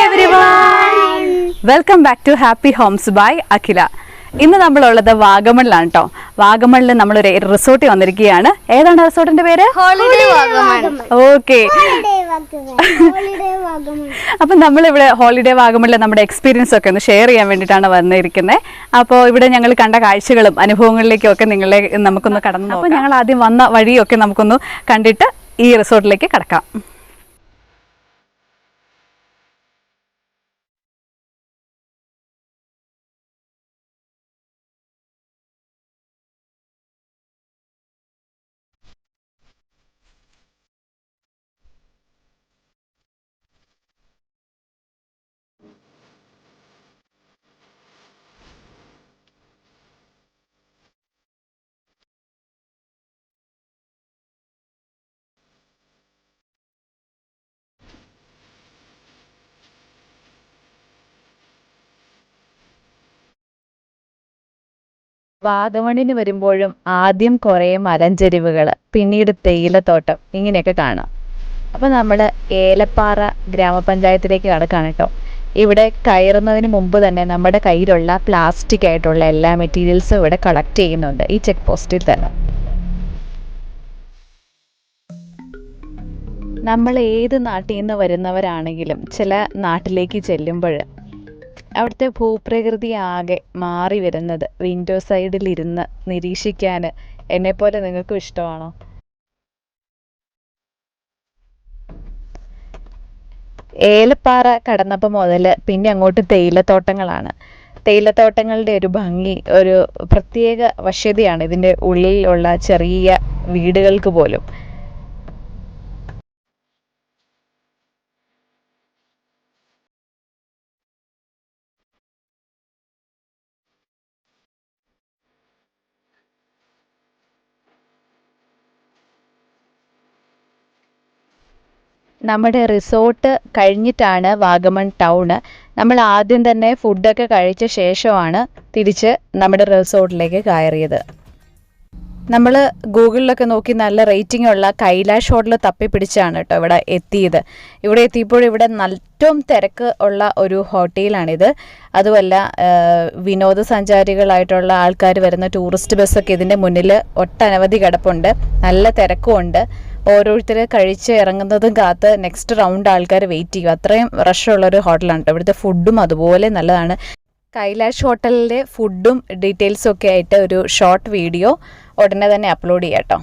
everyone. Welcome back to Happy Homes by Akhila. ഇന്ന് നമ്മളുള്ളത് വാഗമണിലാണ് കേട്ടോ. വാഗമണിൽ നമ്മളൊരു റിസോർട്ടിൽ വന്നിരിക്കുകയാണ്. ഏതാണ് റിസോർട്ടിന്റെ പേര്? ഹോളിഡേ വാഗമൺ. ഓക്കെ. അപ്പം നമ്മളിവിടെ ഹോളിഡേ വാഗമണിൽ നമ്മുടെ എക്സ്പീരിയൻസ് ഒക്കെ ഒന്ന് ഷെയർ ചെയ്യാൻ വേണ്ടിയിട്ടാണ് വന്നിരിക്കുന്നത്. അപ്പോൾ ഇവിടെ ഞങ്ങൾ കണ്ട കാഴ്ചകളും അനുഭവങ്ങളിലേക്കും ഒക്കെ നിങ്ങളെ നമുക്കൊന്ന് കടന്നു നോക്കാം. അപ്പോൾ ഞങ്ങൾ ആദ്യം വന്ന വഴിയൊക്കെ നമുക്കൊന്ന് കണ്ടിട്ട് ഈ റിസോർട്ടിലേക്ക് കടക്കാം. വാഗമണിന് വരുമ്പോഴും ആദ്യം കുറേ മലഞ്ചെരിവുകൾ, പിന്നീട് തേയിലത്തോട്ടം, ഇങ്ങനെയൊക്കെ കാണാം. അപ്പോൾ നമ്മൾ ഏലപ്പാറ ഗ്രാമപഞ്ചായത്തിലേക്ക് കടക്കാണ് കേട്ടോ. ഇവിടെ കയറുന്നതിന് മുമ്പ് തന്നെ നമ്മുടെ കയ്യിലുള്ള പ്ലാസ്റ്റിക് ആയിട്ടുള്ള എല്ലാ മെറ്റീരിയൽസും ഇവിടെ കളക്ട് ചെയ്യുന്നുണ്ട് ഈ ചെക്ക് പോസ്റ്റിൽ തന്നെ. നമ്മൾ ഏത് നാട്ടിൽ നിന്ന് വരുന്നവരാണെങ്കിലും ചില നാട്ടിലേക്ക് ചെല്ലുമ്പോൾ അവിടുത്തെ ഭൂപ്രകൃതി ആകെ മാറി വരുന്നത് വിൻഡോ സൈഡിലിരുന്ന് നിരീക്ഷിക്കാൻ എന്നെപ്പോലെ നിങ്ങൾക്കും ഇഷ്ടമാണോ? ഏലപ്പാറ കടന്നപ്പോൾ മുതൽ പിന്നെ അങ്ങോട്ട് തേയിലത്തോട്ടങ്ങളാണ്. തേയിലത്തോട്ടങ്ങളുടെ ഒരു ഭംഗി, ഒരു പ്രത്യേക വശ്യതയാണ് ഇതിൻ്റെ ഉള്ളിലുള്ള ചെറിയ വീടുകൾക്ക് പോലും. നമ്മുടെ റിസോർട്ട് കഴിഞ്ഞിട്ടാണ് വാഗമൺ ടൗണ്. നമ്മൾ ആദ്യം തന്നെ ഫുഡൊക്കെ കഴിച്ച ശേഷമാണ് തിരിച്ച് നമ്മുടെ റിസോർട്ടിലേക്ക് കയറിയത്. നമ്മൾ ഗൂഗിളിലൊക്കെ നോക്കി നല്ല റേറ്റിംഗ് ഉള്ള കൈലാഷ് ഹോട്ടൽ തപ്പിപ്പിടിച്ചാണ് കേട്ടോ ഇവിടെ എത്തിയത്. ഇവിടെ എത്തിയപ്പോൾ ഇവിടെ ഏറ്റവും തിരക്ക് ഉള്ള ഒരു ഹോട്ടലാണിത്. അതുമല്ല, വിനോദസഞ്ചാരികളായിട്ടുള്ള ആൾക്കാർ വരുന്ന ടൂറിസ്റ്റ് ബസ്സൊക്കെ ഇതിൻ്റെ മുന്നിൽ ഒട്ടനവധി കിടപ്പുണ്ട്. നല്ല തിരക്കുമുണ്ട്. ഓരോരുത്തർ കഴിച്ച് ഇറങ്ങുന്നതും കാത്ത് നെക്സ്റ്റ് റൗണ്ട് ആൾക്കാർ വെയിറ്റ് ചെയ്യും. അത്രയും റഷുള്ളൊരു ഹോട്ടലാണ് കേട്ടോ. ഇവിടുത്തെ ഫുഡും അതുപോലെ നല്ലതാണ്. കൈലാഷ് ഹോട്ടലിൻ്റെ ഫുഡും ഡീറ്റെയിൽസും ഒക്കെ ആയിട്ട് ഒരു ഷോർട്ട് വീഡിയോ ഉടനെ തന്നെ അപ്ലോഡ് ചെയ്യാം കേട്ടോ.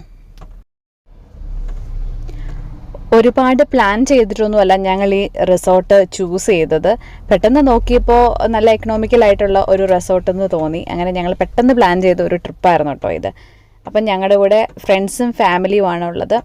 ഒരുപാട് പ്ലാൻ ചെയ്തിട്ടൊന്നുമല്ല ഞങ്ങൾ ഈ റിസോർട്ട് ചൂസ് ചെയ്തത്. പെട്ടെന്ന് നോക്കിയപ്പോൾ നല്ല എക്കണോമിക്കലായിട്ടുള്ള ഒരു റിസോർട്ടെന്ന് തോന്നി. അങ്ങനെ ഞങ്ങൾ പെട്ടെന്ന് പ്ലാൻ ചെയ്ത ഒരു ട്രിപ്പായിരുന്നു കേട്ടോ ഇത്. അപ്പം ഞങ്ങളുടെ കൂടെ ഫ്രണ്ട്സും ഫാമിലിയുമാണ് ഉള്ളത്.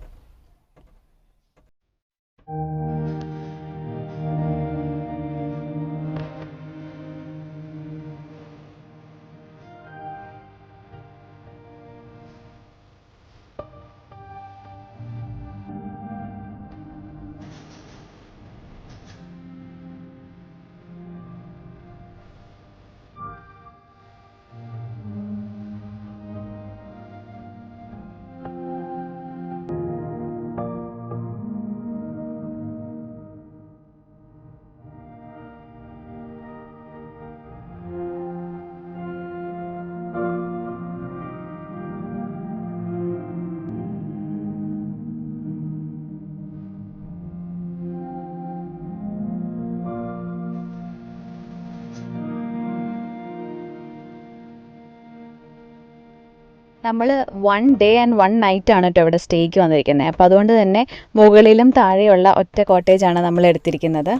നമ്മൾ 1 ഡേ ആൻഡ് 1 നൈറ്റ് ആണ് കേട്ടോ ഇവിടെ സ്റ്റേക്ക് വന്നിരിക്കുന്നത്. അപ്പോൾ അതുകൊണ്ട് തന്നെ മുകളിലും താഴെയുള്ള ഒറ്റ കോട്ടേജാണ് നമ്മൾ എടുത്തിരിക്കുന്നത്.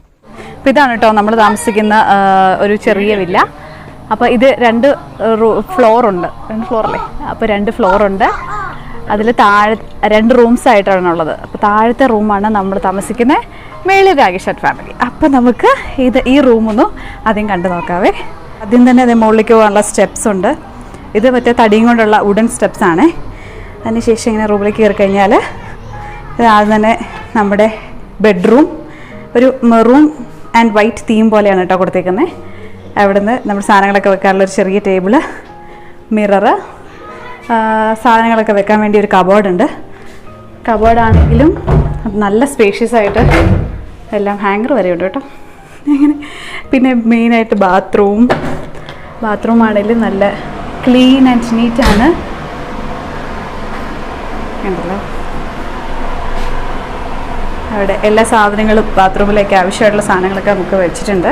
അപ്പോൾ ഇതാണ് കേട്ടോ നമ്മൾ താമസിക്കുന്ന ഒരു ചെറിയ വില്ല. അപ്പോൾ ഇത് 2 ഫ്ലോറുണ്ട്. 2 ഫ്ലോറല്ലേ? അപ്പോൾ 2 ഫ്ലോറുണ്ട്. അതിൽ താഴെ 2 റൂംസ് ആയിട്ടാണുള്ളത്. അപ്പോൾ താഴത്തെ റൂമാണ് നമ്മൾ താമസിക്കുന്നത്. മേളിൽ രാഗേഷ് ഫാമിലി. അപ്പോൾ നമുക്ക് ഈ റൂമൊന്നും ആദ്യം കണ്ടു നോക്കാവേ. ആദ്യം തന്നെ അതേ മുകളിലേക്ക് പോകാനുള്ള സ്റ്റെപ്സ് ഉണ്ട്. ഇത് മറ്റേ തടിയും കൊണ്ടുള്ള വുഡൻ സ്റ്റെപ്സ് ആണ്. അതിനുശേഷം ഇങ്ങനെ റൂമിലേക്ക് കയറി കഴിഞ്ഞാൽ ആദ്യം തന്നെ നമ്മുടെ ബെഡ്റൂം ഒരു മെറൂൺ ആൻഡ് വൈറ്റ് തീം പോലെയാണ് കേട്ടോ കൊടുത്തേക്കുന്നത്. അവിടെ നിന്ന് നമ്മൾ സാധനങ്ങളൊക്കെ വെക്കാനുള്ളൊരു ചെറിയ ടേബിള്, മിററ്, സാധനങ്ങളൊക്കെ വെക്കാൻ വേണ്ടി ഒരു കബോർഡുണ്ട്. കബോർഡാണെങ്കിലും നല്ല സ്പേഷ്യസ് ആയിട്ട് എല്ലാം ഹാങ്ങർ വരെ ഉണ്ട് കേട്ടോ. അങ്ങനെ പിന്നെ മെയിനായിട്ട് ബാത്റൂം ആണെങ്കിലും നല്ല ക്ലീൻ ആൻഡ് നീറ്റാണ്. കണ്ടല്ലോ, അവിടെ എല്ലാ സാധനങ്ങളും ബാത്റൂമിലേക്ക് ആവശ്യമായിട്ടുള്ള സാധനങ്ങളൊക്കെ നമുക്ക് വെച്ചിട്ടുണ്ട്.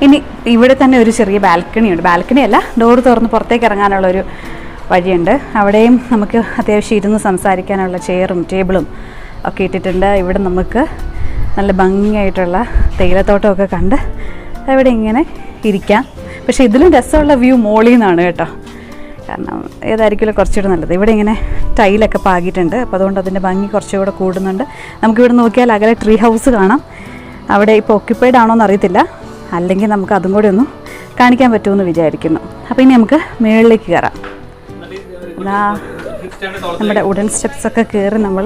ഇനി ഇവിടെ തന്നെ ഒരു ചെറിയ ബാൽക്കണിയുണ്ട്. ബാൽക്കണി അല്ല, ഡോറ് തുറന്ന് പുറത്തേക്ക് ഇറങ്ങാനുള്ളൊരു വഴിയുണ്ട്. അവിടെയും നമുക്ക് അത്യാവശ്യം ഇരുന്ന് സംസാരിക്കാനുള്ള ചെയറും ടേബിളും ഒക്കെ ഇട്ടിട്ടുണ്ട്. ഇവിടെ നമുക്ക് നല്ല ഭംഗിയായിട്ടുള്ള തേയിലത്തോട്ടമൊക്കെ കണ്ട് അവിടെ ഇങ്ങനെ ഇരിക്കാം. പക്ഷേ ഇതിലും രസമുള്ള വ്യൂ മോളിൽ നിന്നാണ് കേട്ടോ. കാരണം ഏതായിരിക്കുമല്ലോ കുറച്ചുകൂടെ നല്ലത്. ഇവിടെ ഇങ്ങനെ ടൈലൊക്കെ പാകിയിട്ടുണ്ട്. അപ്പോൾ അതുകൊണ്ട് അതിൻ്റെ ഭംഗി കുറച്ചുകൂടെ കൂടുന്നുണ്ട്. നമുക്കിവിടെ നോക്കിയാൽ അകലെ ട്രീ ഹൗസ് കാണാം. അവിടെ ഇപ്പോൾ ഓക്യുപ്പൈഡ് ആണോ എന്ന് അറിയത്തില്ല, അല്ലെങ്കിൽ നമുക്ക് അതും കൂടി ഒന്ന് കാണിക്കാൻ പറ്റുമെന്ന് വിചാരിക്കുന്നു. അപ്പോൾ ഇനി നമുക്ക് മുകളിലേക്ക് കയറാം. നമ്മുടെ ഉഡൻ സ്റ്റെപ്സൊക്കെ കയറി നമ്മൾ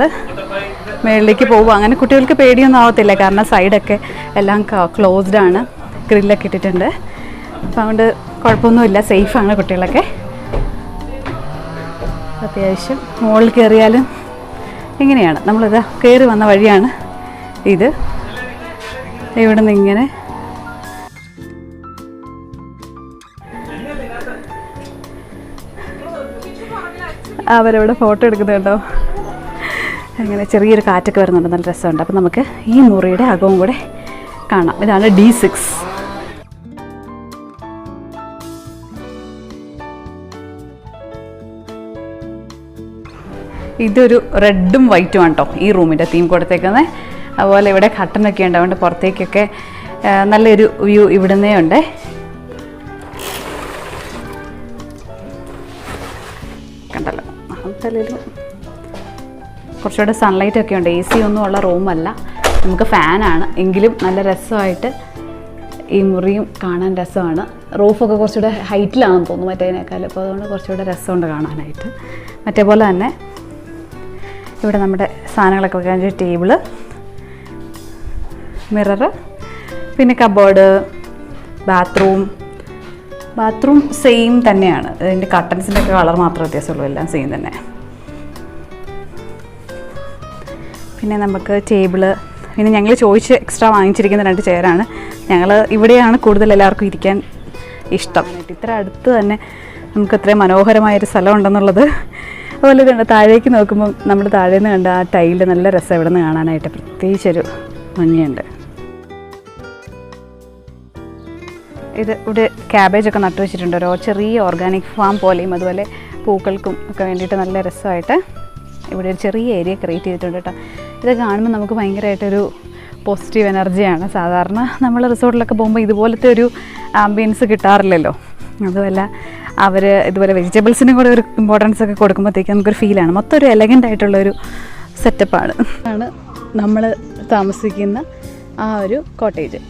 മുകളിലേക്ക് പോകും. അങ്ങനെ കുട്ടികൾക്ക് പേടിയൊന്നും ആവത്തില്ല, കാരണം സൈഡൊക്കെ എല്ലാം ക്ലോസ്ഡ് ആണ്, ഗ്രില്ലൊക്കെ ഇട്ടിട്ടുണ്ട്. അപ്പോൾ അതുകൊണ്ട് കുഴപ്പമൊന്നുമില്ല, സേഫാണ് കുട്ടികളൊക്കെ. അത്യാവശ്യം മുകളിൽ കയറിയാലും എങ്ങനെയാണ് നമ്മളിത് കയറി വന്ന വഴിയാണ് ഇത്. ഇവിടെ നിന്ന് ഇങ്ങനെ അവരവിടെ ഫോട്ടോ എടുക്കുന്നുണ്ടോ. അങ്ങനെ ചെറിയൊരു കാറ്റൊക്കെ വരുന്നുണ്ട്, നല്ല രസമുണ്ട്. അപ്പം നമുക്ക് ഈ മുറിയുടെ അകവും കൂടെ കാണാം. ഇതാണ് D6. ഇതൊരു റെഡും വൈറ്റും ആണ് കേട്ടോ ഈ റൂമിൻ്റെ തീം കൊടുത്തേക്കുന്നത്. അതുപോലെ ഇവിടെ കട്ടനൊക്കെ ഉണ്ട്, അതുകൊണ്ട് പുറത്തേക്കൊക്കെ നല്ലൊരു വ്യൂ ഇവിടുന്നേ ഉണ്ട്. കണ്ടല്ലോ, തലയിലും കുറച്ചുകൂടെ സൺലൈറ്റ് ഒക്കെ ഉണ്ട്. AC ഒന്നും ഉള്ള റൂമല്ല, നമുക്ക് ഫാനാണ്. എങ്കിലും നല്ല രസമായിട്ട് ഈ മുറിയും കാണാൻ രസമാണ്. റൂഫൊക്കെ കുറച്ചുകൂടെ ഹൈറ്റിലാണെന്ന് തോന്നുന്നു മറ്റേതിനേക്കാൾ. അപ്പോൾ അതുകൊണ്ട് കുറച്ചുകൂടെ രസമുണ്ട് കാണാനായിട്ട്. മറ്റേ പോലെ തന്നെ ഇവിടെ നമ്മുടെ സാധനങ്ങളൊക്കെ വെക്കാൻ ഒരു ടേബിള്, മിററ്, പിന്നെ കബോർഡ്, ബാത്റൂം സെയിം തന്നെയാണ്. ഇതിൻ്റെ കട്ടൻസിൻ്റെ ഒക്കെ കളർ മാത്രമേ വ്യത്യാസമുള്ളൂ, എല്ലാം സെയിം തന്നെ. പിന്നെ നമുക്ക് ടേബിള്, പിന്നെ ഞങ്ങൾ ചോദിച്ച് എക്സ്ട്രാ വാങ്ങിച്ചിരിക്കുന്ന 2 ചെയറാണ്. ഞങ്ങൾ ഇവിടെയാണ് കൂടുതൽ എല്ലാവർക്കും ഇരിക്കാൻ ഇഷ്ടം. ഇത്ര അടുത്ത് തന്നെ നമുക്ക് ഇത്രയും മനോഹരമായൊരു സ്ഥലം ഉണ്ടെന്നുള്ളത്. അതുപോലെ ഇതുണ്ട്, താഴേക്ക് നോക്കുമ്പം നമ്മൾ താഴെ നിന്ന് കണ്ട ആ ടൈല് നല്ല രസം ഇവിടെ നിന്ന് കാണാനായിട്ട്, പ്രത്യേകിച്ചൊരു ഭംഗിയുണ്ട്. ഇത് ഇവിടെ ക്യാബേജൊക്കെ നട്ടു വെച്ചിട്ടുണ്ട്, ഓരോ ചെറിയ ഓർഗാനിക് ഫാം പോലെയും അതുപോലെ പൂക്കൾക്കും ഒക്കെ വേണ്ടിയിട്ട് നല്ല രസമായിട്ട് ഇവിടെ ഒരു ചെറിയ ഏരിയ ക്രിയേറ്റ് ചെയ്തിട്ടുണ്ട് കേട്ടോ. ഇത് കാണുമ്പോൾ നമുക്ക് ഭയങ്കരമായിട്ടൊരു പോസിറ്റീവ് എനർജിയാണ്. സാധാരണ നമ്മൾ റിസോർട്ടിലൊക്കെ പോകുമ്പോൾ ഇതുപോലത്തെ ഒരു ആംബിയൻസ് കിട്ടാറില്ലല്ലോ. അതുമല്ല അവർ ഇതുപോലെ വെജിറ്റബിൾസിനും കൂടെ ഒരു ഇമ്പോർട്ടൻസ് ഒക്കെ കൊടുക്കുമ്പോഴത്തേക്കും നമുക്കൊരു ഫീലാണ്. മൊത്തം ഒരു എലഗൻ്റ് ആയിട്ടുള്ളൊരു സെറ്റപ്പാണ്. ആണ് നമ്മൾ താമസിക്കുന്ന ആ ഒരു കോട്ടേജ്.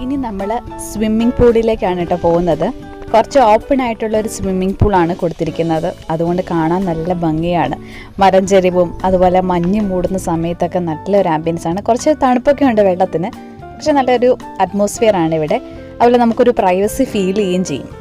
ഇനി നമ്മൾ സ്വിമ്മിംഗ് പൂളിലേക്കാണ് കേട്ടോ പോകുന്നത്. കുറച്ച് ഓപ്പൺ ആയിട്ടുള്ളൊരു സ്വിമ്മിംഗ് പൂളാണ് കൊടുത്തിരിക്കുന്നത്. അതുകൊണ്ട് കാണാൻ നല്ല ഭംഗിയാണ്. മരഞ്ചെരിവും അതുപോലെ മഞ്ഞ് മൂടുന്ന സമയത്തൊക്കെ നല്ലൊരു ആംബിയൻസാണ്. കുറച്ച് തണുപ്പൊക്കെ ഉണ്ട് വെള്ളത്തിന്, പക്ഷെ നല്ലൊരു അറ്റ്മോസ്ഫിയർ ആണ് ഇവിടെ. അതുപോലെ നമുക്കൊരു പ്രൈവസി ഫീൽ ചെയ്യുകയും ചെയ്യും.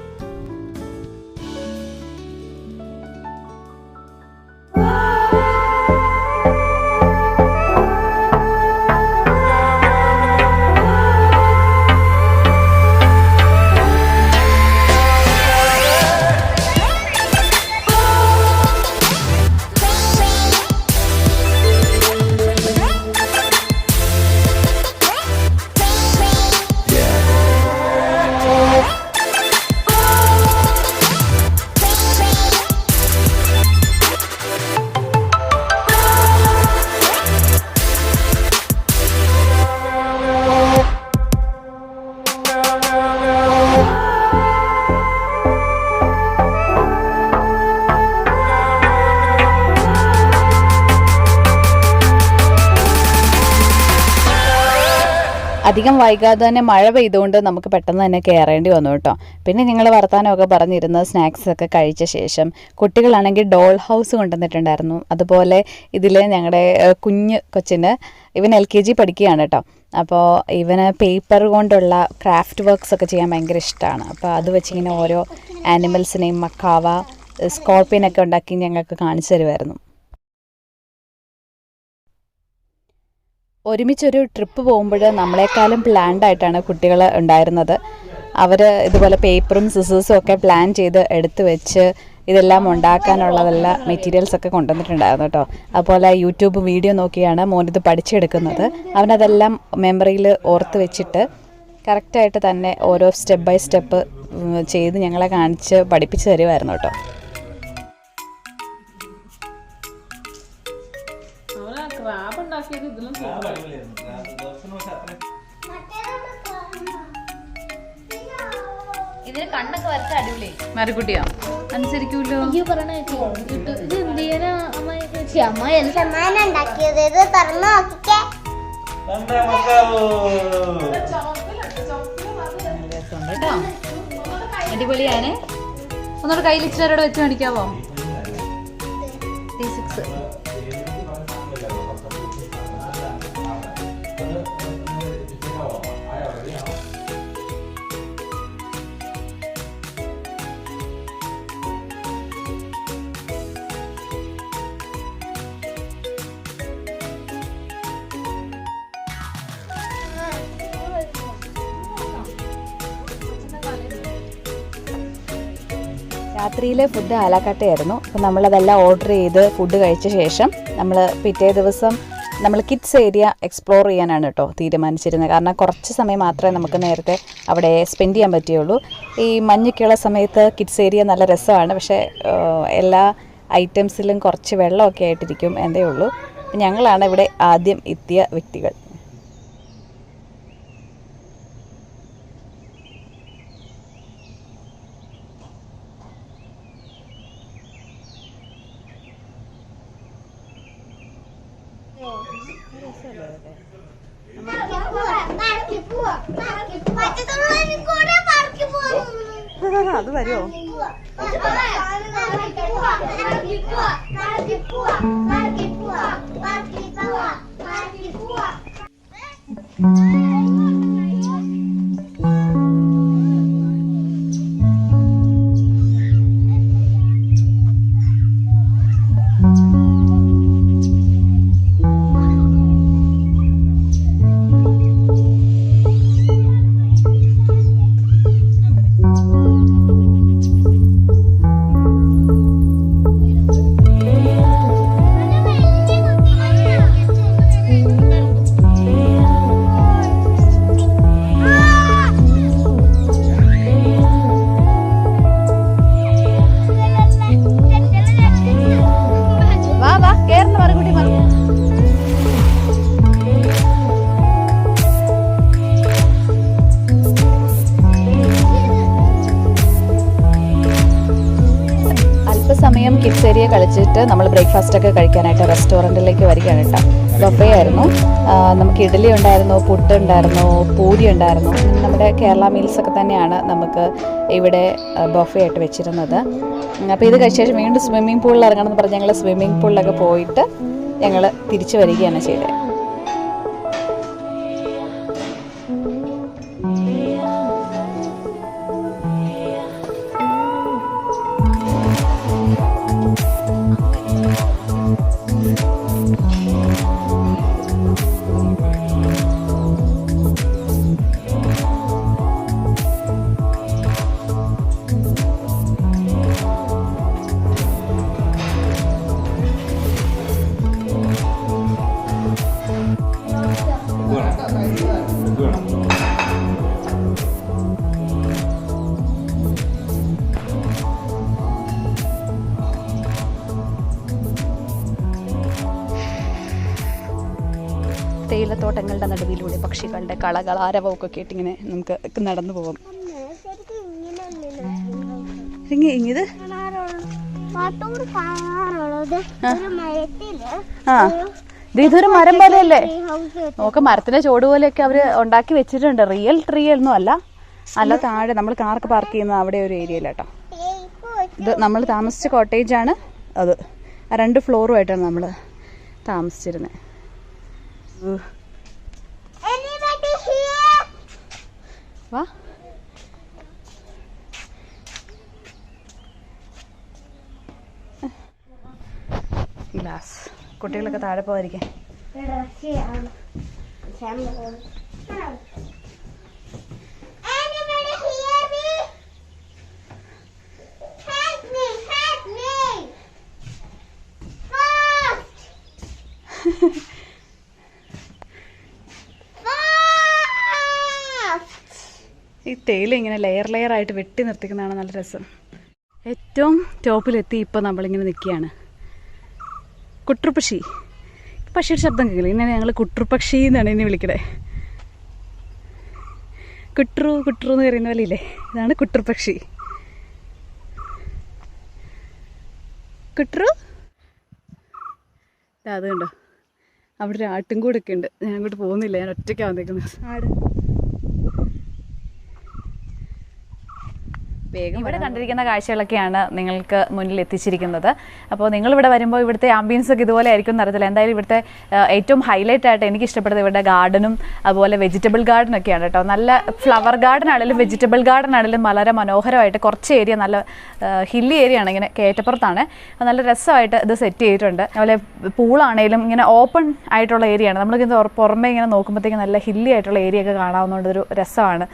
അധികം വൈകാതെ തന്നെ മഴ പെയ്തുകൊണ്ട് നമുക്ക് പെട്ടെന്ന് തന്നെ കയറേണ്ടി വന്നു കേട്ടോ. പിന്നെ ഞങ്ങൾ വർത്താനമൊക്കെ പറഞ്ഞിരുന്ന സ്നാക്സ് ഒക്കെ കഴിച്ച ശേഷം കുട്ടികളാണെങ്കിൽ ഡോൾ ഹൗസ് കൊണ്ടുവന്നിട്ടുണ്ടായിരുന്നു. അതുപോലെ ഇതിൽ ഞങ്ങളുടെ കുഞ്ഞ് കൊച്ചിന് ഇവൻ LKG പഠിക്കുകയാണ് കേട്ടോ. അപ്പോൾ ഇവന് പേപ്പർ കൊണ്ടുള്ള ക്രാഫ്റ്റ് വർക്ക്സ് ഒക്കെ ചെയ്യാൻ ഭയങ്കര ഇഷ്ടമാണ്. അപ്പോൾ അത് വെച്ചിങ്ങനെ ഓരോ ആനിമൽസിനെയും മക്കാവ സ്കോർപ്പിയനൊക്കെ ഉണ്ടാക്കി ഞങ്ങൾക്ക് കാണിച്ചു തരുമായിരുന്നു. ഒരുമിച്ചൊരു ട്രിപ്പ് പോകുമ്പോൾ നമ്മളെക്കാളും പ്ലാൻഡ് ആയിട്ടാണ് കുട്ടികൾ ഉണ്ടായിരുന്നത്. അവർ ഇതുപോലെ പേപ്പറും സിസേഴ്സും ഒക്കെ പ്ലാൻ ചെയ്ത് എടുത്തു വെച്ച് ഇതെല്ലാം ഉണ്ടാക്കാനുള്ളതെല്ലാം മെറ്റീരിയൽസൊക്കെ കൊണ്ടുവന്നിട്ടുണ്ടായിരുന്നു കേട്ടോ. അതുപോലെ യൂട്യൂബ് വീഡിയോ നോക്കിയാണ് മോനിത് പഠിച്ചെടുക്കുന്നത്. അവനതെല്ലാം മെമ്മറിയിൽ ഓർത്ത് വെച്ചിട്ട് കറക്റ്റായിട്ട് തന്നെ ഓരോ സ്റ്റെപ്പ് ബൈ സ്റ്റെപ്പ് ചെയ്ത് ഞങ്ങളെ കാണിച്ച് പഠിപ്പിച്ച് തരുമായിരുന്നു കേട്ടോ. ഇതിന് കണ്ണൊക്കെ വരച്ച അടിപൊളി മറിക്കുട്ടിയോ അനുസരിക്കൂല്ലോ. അടിപൊളിയാണ്. ഒന്നോട് കയ്യിൽ ഇച്ചിരി വെച്ച് കാണിക്കാവോ? 36 രാത്രിയിലെ ഫുഡ് ആലാക്കട്ടയായിരുന്നു. അപ്പോൾ നമ്മളതെല്ലാം ഓർഡർ ചെയ്ത് ഫുഡ് കഴിച്ച ശേഷം നമ്മൾ പിറ്റേ ദിവസം നമ്മൾ കിഡ്സ് ഏരിയ എക്സ്പ്ലോർ ചെയ്യാനാണ് കേട്ടോ തീരുമാനിച്ചിരുന്നത്. കാരണം കുറച്ച് സമയം മാത്രമേ നമുക്ക് നേരത്തെ അവിടെ സ്പെൻഡ് ചെയ്യാൻ പറ്റുകയുള്ളൂ. ഈ മഞ്ഞൊക്കെയുള്ള സമയത്ത് കിഡ്സ് ഏരിയ നല്ല രസമാണ്. പക്ഷേ എല്ലാ ഐറ്റംസിലും കുറച്ച് വെള്ളമൊക്കെ ആയിട്ടിരിക്കും എന്നേ ഉള്ളൂ. ഞങ്ങളാണ് ഇവിടെ ആദ്യം എത്തിയ വ്യക്തികൾ. അത് വരുമോ? സമയം കിഡ്സ് ഏരിയ കളിച്ചിട്ട് നമ്മൾ ബ്രേക്ക്ഫാസ്റ്റൊക്കെ കഴിക്കാനായിട്ട് റെസ്റ്റോറൻറ്റിലേക്ക് വരികയാണ് കേട്ടോ. ബൊഫേ ആയിരുന്നു. നമുക്ക് ഇഡ്ഡലി ഉണ്ടായിരുന്നു, പുട്ട് ഉണ്ടായിരുന്നു, പൂരി ഉണ്ടായിരുന്നു. നമ്മുടെ കേരള മീൽസൊക്കെ തന്നെയാണ് നമുക്ക് ഇവിടെ ബൊഫേ ആയിട്ട് വെച്ചിരുന്നത്. അപ്പോൾ ഇത് കഴിച്ച ശേഷം വീണ്ടും സ്വിമ്മിംഗ് പൂളിൽ ഇറങ്ങണമെന്ന് പറഞ്ഞ് ഞങ്ങൾ സ്വിമ്മിംഗ് പൂളിലൊക്കെ പോയിട്ട് ഞങ്ങൾ തിരിച്ചു വരികയാണ് ചെയ്തത്. തേയിലത്തോട്ടങ്ങളുടെ നടുവിലൂടെ പക്ഷികളുടെ കളകളാരവമൊക്കെ കേട്ടിങ്ങനെ നമുക്ക് നടന്നു പോകാം. ഇതൊരു മരം പോലെയല്ലേ? നോക്ക്, മരത്തിന്റെ ചോട് പോലെയൊക്കെ അവര് ഉണ്ടാക്കി വെച്ചിട്ടുണ്ട്. റിയൽ ട്രീ ഒന്നും അല്ല. അല്ല, താഴെ നമ്മൾ കാറൊക്കെ പാർക്ക് ചെയ്യുന്ന അവിടെ ഒരു ഏരിയയിലാട്ടോ. ഇത് നമ്മൾ താമസിച്ച കോട്ടേജാണ് അത്. 2 ഫ്ലോറുമായിട്ടാണ് നമ്മൾ താമസിച്ചിരുന്നത്. വാ, ഗ്ലാസ്. കുട്ടികളൊക്കെ താഴെ പോകാതിരിക്കാൻ. ഈ തേയില ഇങ്ങനെ ലെയർ ആയിട്ട് വെട്ടി നിർത്തിക്കുന്നതാണ് നല്ല രസം. ഏറ്റവും ടോപ്പിലെത്തി ഇപ്പോൾ നമ്മളിങ്ങനെ നിൽക്കുകയാണ്. കുട്ടുപക്ഷി. പക്ഷിയുടെ ശബ്ദം കേൾക്കില്ല. ഇങ്ങനെ ഞങ്ങൾ കുട്ടുപക്ഷി എന്നാണ് ഇനി വിളിക്കണേ. കുട്രു കുട്രു എന്ന് പറയുന്ന പോലെ ഇല്ലേ, ഇതാണ് കുട്ടുപക്ഷി. കുട്രു. അത് കണ്ടോ, അവിടെ ഒരു ആട്ടും കൂടൊക്കെ ഉണ്ട്. ഞാൻ അങ്ങോട്ട് പോകുന്നില്ല, ഞാൻ ഒറ്റയ്ക്കാണ് വന്നേക്കുന്നത്. ആട് വേഗം. ഇവിടെ കണ്ടിരിക്കുന്ന കാഴ്ചകളൊക്കെയാണ് നിങ്ങൾക്ക് മുന്നിൽ എത്തിച്ചിരിക്കുന്നത്. അപ്പോൾ നിങ്ങളിവിടെ വരുമ്പോൾ ഇവിടുത്തെ ആംബിയൻസ് ഒക്കെ ഇതുപോലെ ആയിരിക്കും എന്നറിയത്തില്ല. എന്തായാലും ഇവിടുത്തെ ഏറ്റവും ഹൈലൈറ്റ് ആയിട്ട് എനിക്ക് ഇഷ്ടപ്പെട്ടത് ഇവരുടെ ഗാർഡനും അതുപോലെ വെജിറ്റബിൾ ഗാർഡൻ ഒക്കെയാണ് കേട്ടോ. നല്ല ഫ്ലവർ ഗാർഡൻ ആണെങ്കിലും വെജിറ്റബിൾ ഗാർഡൻ ആണെങ്കിലും വളരെ മനോഹരമായിട്ട് കുറച്ച് ഏരിയ നല്ല ഹില്ലി ഏരിയ ആണ്, ഇങ്ങനെ കയറ്റപ്പുറത്താണ്. നല്ല രസമായിട്ട് ഇത് സെറ്റ് ചെയ്തിട്ടുണ്ട്. അതുപോലെ പൂളാണെങ്കിലും ഇങ്ങനെ ഓപ്പൺ ആയിട്ടുള്ള ഏരിയ ആണ്. നമ്മളിങ്ങനെ പുറമേ ഇങ്ങനെ നോക്കുമ്പോഴത്തേക്കും നല്ല ഹില്ലി ആയിട്ടുള്ള ഏരിയ ഒക്കെ കാണാവുന്നതൊരു രസമാണ്.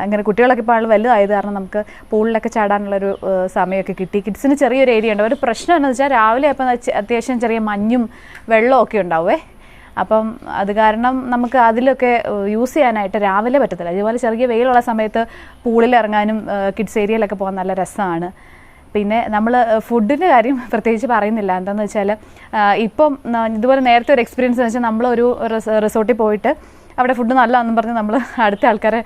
അങ്ങനെ കുട്ടികളൊക്കെ ഇപ്പോൾ ആൾ വലുതായത് കാരണം നമുക്ക് പൂളിലൊക്കെ ചാടാനുള്ളൊരു സമയമൊക്കെ കിട്ടി. കിഡ്സിന് ചെറിയൊരു ഏരിയ ഉണ്ട്. ഒരു പ്രശ്നം എന്താണെന്ന് വെച്ചാൽ രാവിലെ അപ്പം അത്യാവശ്യം ചെറിയ മഞ്ഞും വെള്ളമൊക്കെ ഉണ്ടാവേ. അപ്പം അത് കാരണം നമുക്ക് അതിലൊക്കെ യൂസ് ചെയ്യാനായിട്ട് രാവിലെ പറ്റത്തില്ല. അതുപോലെ ചെറിയ വെയിലുള്ള സമയത്ത് പൂളിലിറങ്ങാനും കിഡ്സ് ഏരിയയിലൊക്കെ പോകാൻ നല്ല രസമാണ്. പിന്നെ നമ്മൾ ഫുഡിൻ്റെ കാര്യം പ്രത്യേകിച്ച് പറയുന്നില്ല. എന്താണെന്ന് വെച്ചാൽ ഇപ്പം ഇതുപോലെ നേരത്തെ ഒരു എക്സ്പീരിയൻസ് എന്ന് വെച്ചാൽ നമ്മളൊരു റിസോർട്ടിൽ പോയിട്ട് അവിടെ ഫുഡ് നല്ലതാണെന്ന് പറഞ്ഞ് നമ്മൾ അടുത്ത ആൾക്കാരെ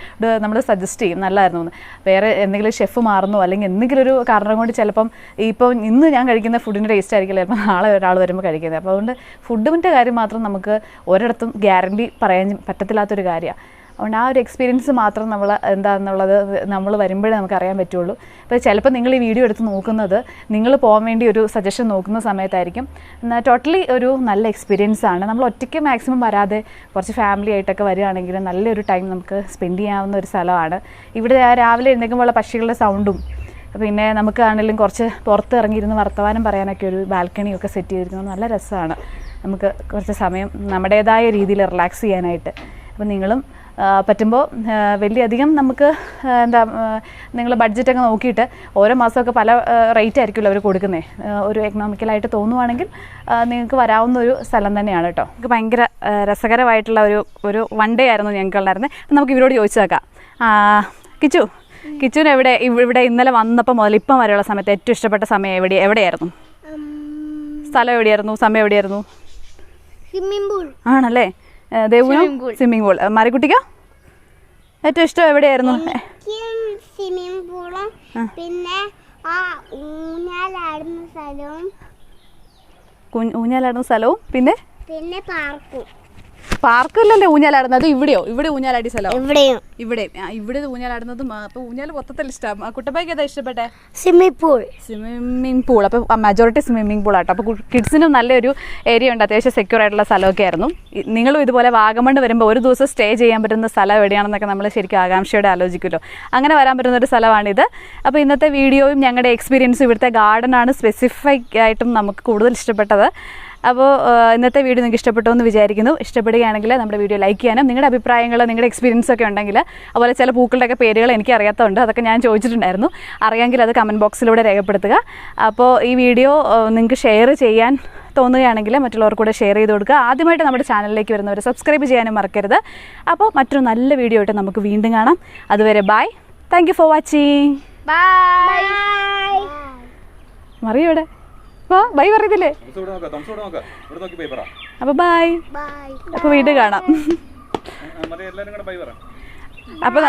നമ്മൾ സജസ്റ്റ് ചെയ്യും നല്ലതായിരുന്നു എന്ന്. വേറെ എന്തെങ്കിലും ഷെഫ് മാറുന്നോ അല്ലെങ്കിൽ എന്തെങ്കിലും ഒരു കാരണം കൊണ്ട് ചിലപ്പം ഇപ്പം ഇന്ന് ഞാൻ കഴിക്കുന്ന ഫുഡിൻ്റെ ടേസ്റ്റ് ആയിരിക്കില്ല ചിലപ്പോൾ നാളെ ഒരാൾ വരുമ്പോൾ കഴിക്കുന്നത്. അപ്പോൾ അതുകൊണ്ട് ഫുഡിൻ്റെ കാര്യം മാത്രം നമുക്ക് ഒരിടത്തും ഗ്യാരണ്ടി പറയാൻ പറ്റത്തില്ലാത്തൊരു കാര്യമാണ്. അതുകൊണ്ട് ആ ഒരു എക്സ്പീരിയൻസ് മാത്രം നമ്മൾ എന്താണെന്നുള്ളത് നമ്മൾ വരുമ്പോഴേ നമുക്ക് അറിയാൻ പറ്റുള്ളൂ. അപ്പോൾ ചിലപ്പോൾ നിങ്ങൾ ഈ വീഡിയോ എടുത്ത് നോക്കുന്നത് നിങ്ങൾ പോകാൻ വേണ്ടി ഒരു സജഷൻ നോക്കുന്ന സമയത്തായിരിക്കും. എന്നാൽ ടോട്ടലി ഒരു നല്ല എക്സ്പീരിയൻസ് ആണ്. നമ്മൾ ഒറ്റയ്ക്ക് മാക്സിമം വരാതെ കുറച്ച് ഫാമിലി ആയിട്ടൊക്കെ വരികയാണെങ്കിൽ നല്ലൊരു ടൈം നമുക്ക് സ്പെൻഡ് ചെയ്യാവുന്ന ഒരു സ്ഥലമാണ്. ഇവിടെ രാവിലെ എഴുന്നേൽക്കുമ്പോൾ പക്ഷികളുടെ സൗണ്ടും പിന്നെ നമുക്കാണെങ്കിലും കുറച്ച് പുറത്ത് ഇറങ്ങിയിരുന്ന് വർത്തമാനം പറയാനൊക്കെ ഒരു ബാൽക്കണിയൊക്കെ സെറ്റ് ചെയ്തിരിക്കുന്നത് നല്ല രസമാണ്. നമുക്ക് കുറച്ച് സമയം നമ്മുടേതായ രീതിയിൽ റിലാക്സ് ചെയ്യാനായിട്ട്. അപ്പോൾ നിങ്ങളും പറ്റുമ്പോൾ വലിയധികം നമുക്ക് എന്താ നിങ്ങൾ ബഡ്ജറ്റൊക്കെ നോക്കിയിട്ട് ഓരോ മാസമൊക്കെ പല റേറ്റ് ആയിരിക്കുമല്ലോ അവർ കൊടുക്കുന്നത്. ഒരു എക്കണോമിക്കലായിട്ട് തോന്നുവാണെങ്കിൽ നിങ്ങൾക്ക് വരാവുന്ന ഒരു സ്ഥലം തന്നെയാണ് കേട്ടോ. നമുക്ക് ഭയങ്കര രസകരമായിട്ടുള്ള ഒരു വൺ ഡേ ആയിരുന്നു ഞങ്ങൾക്കുണ്ടായിരുന്നത്. നമുക്ക് ഇവരോട് ചോദിച്ചു നോക്കാം. കിച്ചുവിന് ഇവിടെ ഇന്നലെ വന്നപ്പോൾ മുതൽ ഇപ്പം വരെയുള്ള സമയത്ത് ഏറ്റവും ഇഷ്ടപ്പെട്ട സമയം എവിടെയായിരുന്നു? സ്ഥലം എവിടെയായിരുന്നു? സമയം എവിടെയായിരുന്നു? ആണല്ലേ? ദേവുനും സ്വിമ്മിംഗ് പൂൾ. മാരിക്കുട്ടിക്കോ ഏറ്റവും ഇഷ്ടം എവിടെയായിരുന്നു? സ്വിമ്മിംഗ് പൂളും പിന്നെ ആ ഊഞ്ഞാലാടുന്ന സ്ഥലവും പിന്നെ പാർക്കും പാർക്കിലല്ലേ ഊഞ്ഞാലാടുന്നത്? ഇവിടെയോ? ഇവിടെ ഊഞ്ഞാലാടിയ സ്ഥലം ഇവിടെ ഊഞ്ഞാലാടുന്നതും. അപ്പൊ ഊഞ്ഞാൽ മൊത്തത്തിൽ ഇഷ്ടം. കുട്ടപ്പായ്ക്ക് ഏതാ ഇഷ്ടപ്പെട്ടെ? Swimming pool. അപ്പൊ മെജോറിറ്റി സ്വിമ്മിംഗ് പൂൾ ആട്ടോ. അപ്പൊ കിഡ്സിനും നല്ലൊരു ഏരിയ ഉണ്ട്, അത്യാവശ്യം സെക്യൂർ ആയിട്ടുള്ള സ്ഥലമൊക്കെ ആയിരുന്നു. നിങ്ങളും ഇതുപോലെ വാഗമൺ വരുമ്പോൾ ഒരു ദിവസം സ്റ്റേ ചെയ്യാൻ പറ്റുന്ന സ്ഥലം എവിടെയാണെന്നൊക്കെ നമ്മൾ ശരിക്കും ആകാംക്ഷയോടെ ആലോചിക്കുമല്ലോ. അങ്ങനെ വരാൻ പറ്റുന്ന ഒരു സ്ഥലമാണിത്. അപ്പോൾ ഇന്നത്തെ വീഡിയോയും ഞങ്ങളുടെ എക്സ്പീരിയൻസും ഇവിടുത്തെ ഗാർഡനാണ് സ്പെസിഫിക് ആയിട്ടും നമുക്ക് കൂടുതൽ ഇഷ്ടപ്പെട്ടത്. അപ്പോൾ ഇന്നത്തെ വീഡിയോ നിങ്ങൾക്ക് ഇഷ്ടപ്പെട്ടു എന്ന് വിചാരിക്കുന്നു. ഇഷ്ടപ്പെടുകയാണെങ്കിൽ നമ്മുടെ വീഡിയോ ലൈക്ക് ചെയ്യാനും നിങ്ങളുടെ അഭിപ്രായങ്ങൾ നിങ്ങളുടെ എക്സ്പീരിയൻസ് ഒക്കെ ഉണ്ടെങ്കിൽ അതുപോലെ ചില പൂക്കളുടെയൊക്കെ പേരുകൾ എനിക്ക് അറിയാത്തതുണ്ട്, അതൊക്കെ ഞാൻ ചോദിച്ചിട്ടുണ്ടായിരുന്നു. അറിയാമെങ്കിൽ അത് കമൻറ്റ് ബോക്സിലൂടെ രേഖപ്പെടുത്തുക. അപ്പോൾ ഈ വീഡിയോ നിങ്ങൾക്ക് ഷെയർ ചെയ്യാൻ തോന്നുകയാണെങ്കിൽ മറ്റുള്ളവർക്ക് കൂടെ ഷെയർ ചെയ്ത് കൊടുക്കുക. ആദ്യമായിട്ട് നമ്മുടെ ചാനലിലേക്ക് വരുന്നവർ സബ്സ്ക്രൈബ് ചെയ്യാനും മറക്കരുത്. അപ്പോൾ മറ്റൊരു നല്ല വീഡിയോ ആയിട്ട് നമുക്ക് വീണ്ടും കാണാം. അതുവരെ bye. Thank you for watching. മറിയോടെ ബൈ പറയത്തില്ലേ? അപ്പൊ ബൈ. അപ്പൊ വീണ്ടും കാണാം. അപ്പൊ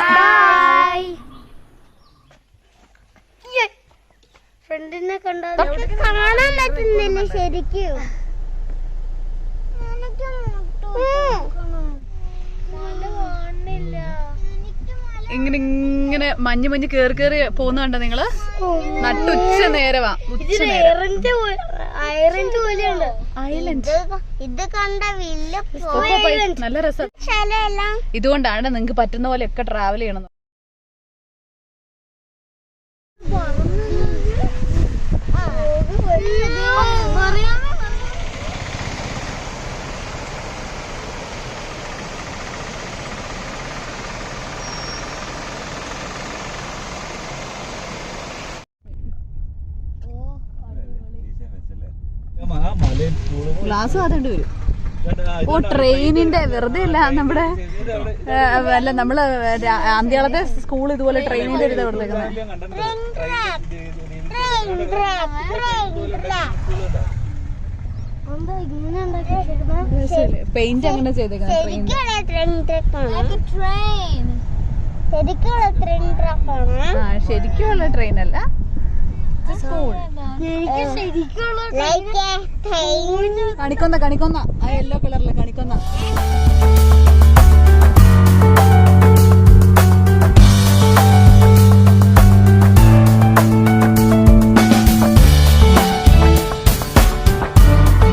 ഫ്രണ്ടിനെ കണ്ടോ കാണാൻ പറ്റുന്നില്ല ശരിക്കും. ഇങ്ങനെ ഇങ്ങനെ മഞ്ഞ് കേറി കേറി പോകുന്ന കണ്ടോ നിങ്ങള്? നട്ടുച്ച നേരവാ, ഉച്ച നേരം. ഐലൻഡ് ഇത് കണ്ട നല്ല രസം. ഇതുകൊണ്ടാണ് നിങ്ങക്ക് പറ്റുന്ന പോലെ ഒക്കെ ട്രാവൽ ചെയ്യണം. ഗ്ലാസ് അതുകൊണ്ട് വരും. ഓ ട്രെയിനിന്റെ വെറുതെ അല്ല നമ്മുടെ അല്ല നമ്മള് അന്ത്യാളത്തെ സ്കൂൾ ഇതുപോലെ ട്രെയിനിന്റെ ഒരു കൊടുത്തേക്കുന്നത്. പെയിന്റ് അങ്ങനെ ചെയ്തേക്കുന്നത്. ശരിക്കുള്ള ട്രെയിൻ അല്ല, സ്കൂൾ. കണിക്കൊന്ന ആ യെല്ലോ കളറിലെ കണിക്കൊന്ന.